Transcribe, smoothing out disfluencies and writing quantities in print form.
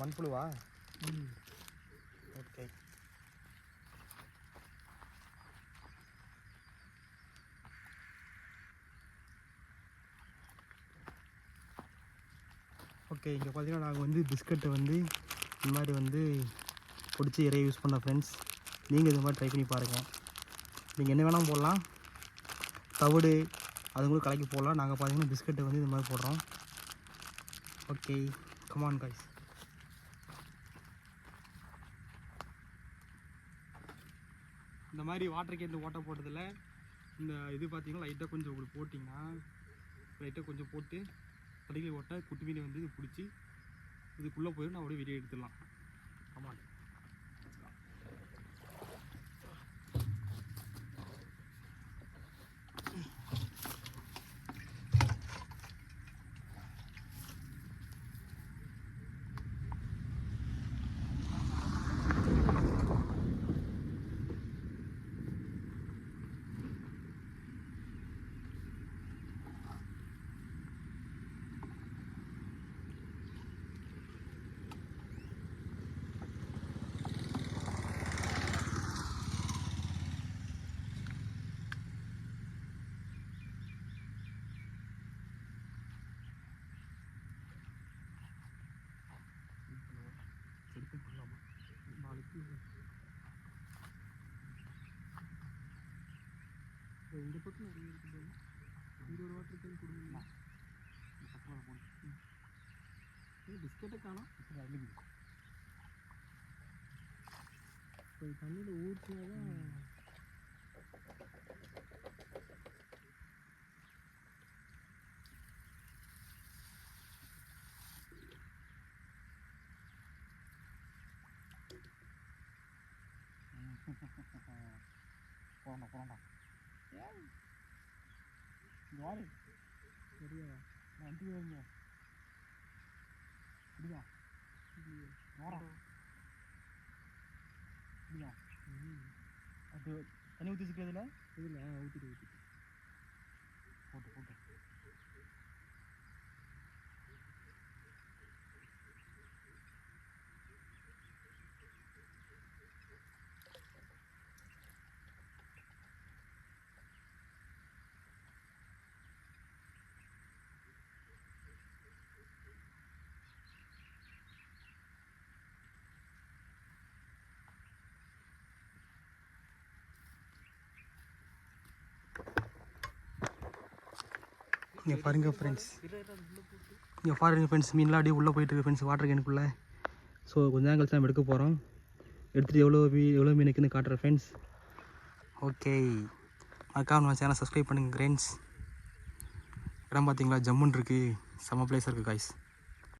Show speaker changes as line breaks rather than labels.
மண்புழுவா? Okay. Okay, இங்கே பார்த்தீங்கன்னா நாங்கள் வந்து பிஸ்கட்டை வந்து இந்த மாதிரி வந்து பிடிச்சி இறைய யூஸ் பண்ண ஃப்ரெண்ட்ஸ். நீங்கள் இது மாதிரி ட்ரை பண்ணி பாருங்கள். நீங்கள் என்ன வேணால் போடலாம், தவிடு அதுங்களும் கலக்கி போடலாம். நாங்கள் பார்த்தீங்கன்னா பிஸ்கட்டை வந்து இது மாதிரி போடுறோம். Okay, come on guys. இந்த மாதிரி வாட்டர் கேன் ஓட்ட போட்டதில் இந்த இது பார்த்தீங்கன்னா லைட்டாக கொஞ்சம் உங்களுக்கு போட்டிங்கன்னா லைட்டாக கொஞ்சம் போட்டு தடிக்கை ஓட்ட குட்டி மீனை வந்து இது பிடிச்சி இதுக்குள்ளே போயிடும். நான் அப்படியே வெளியே எடுத்துடலாம். ஆமாம். நாளைக்கு இந்த பக்கம் நிறைய இருக்குது. இங்கே ஒரு வாட்டர் கேன் கொடுங்க. பக்கத்தில் போகணும். பிஸ்கெட்டை காணும். இப்போ தண்ணியில் ஊற்றினா தான் போகண்டா. யாரு சரியா வண்டி வைங்க. அப்படியா அப்படியா? அது தண்ணி ஊற்றி வச்சுக்கிறதுல இதில் ஊற்றிட்டு போட்டு இங்கே பாருங்கள் ஃப்ரெண்ட்ஸ். மீன்லாம் அப்படியே உள்ளே போயிட்டு இருக்கு ஃப்ரெண்ட்ஸ் வாட்டர் கேனுக்குள்ளே. ஸோ கொஞ்சம் நேரம் கழிச்சு நம்ம எடுக்க போகிறோம். எடுத்துகிட்டு எவ்வளோ மீன் இருக்குன்னு காட்டுறேன் ஃப்ரெண்ட்ஸ். ஓகே, மறக்காம நம்ம சேனல் சப்ஸ்கிரைப் பண்ணுங்கள் ஃப்ரெண்ட்ஸ். இடம் பார்த்தீங்களா, ஜம்முன் இருக்குது, செம்ம பிளேஸாக இருக்குது காய்ஸ்.